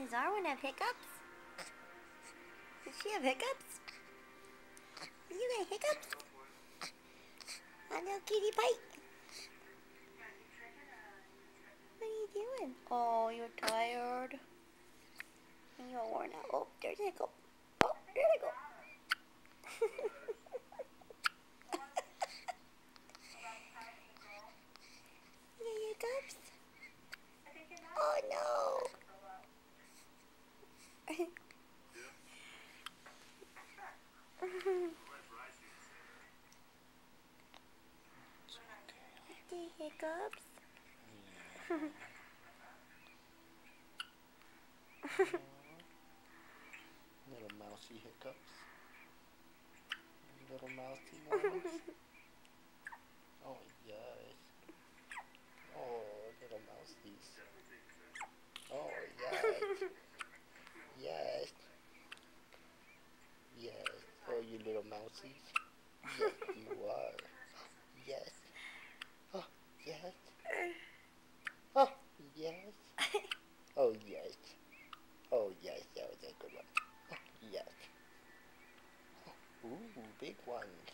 Does Arwyn have hiccups? Does she have hiccups? You got hiccups? I know, kitty pie. What are you doing? Oh, you're tired. You're worn out. Oh, there's a hiccup. Oh, there's a hiccup. You got hiccups? Oh, no. The hiccups? Little mousy hiccups. Little mousy ones. Oh, yes. Oh, little mousies. Oh, yes. Yes. Yes. Oh, you little mousies. Yes, you are. Yes. Oh, yes. Oh, yes. Oh, yes. Oh, yes, that was a good one. Oh, yes. Ooh, big ones.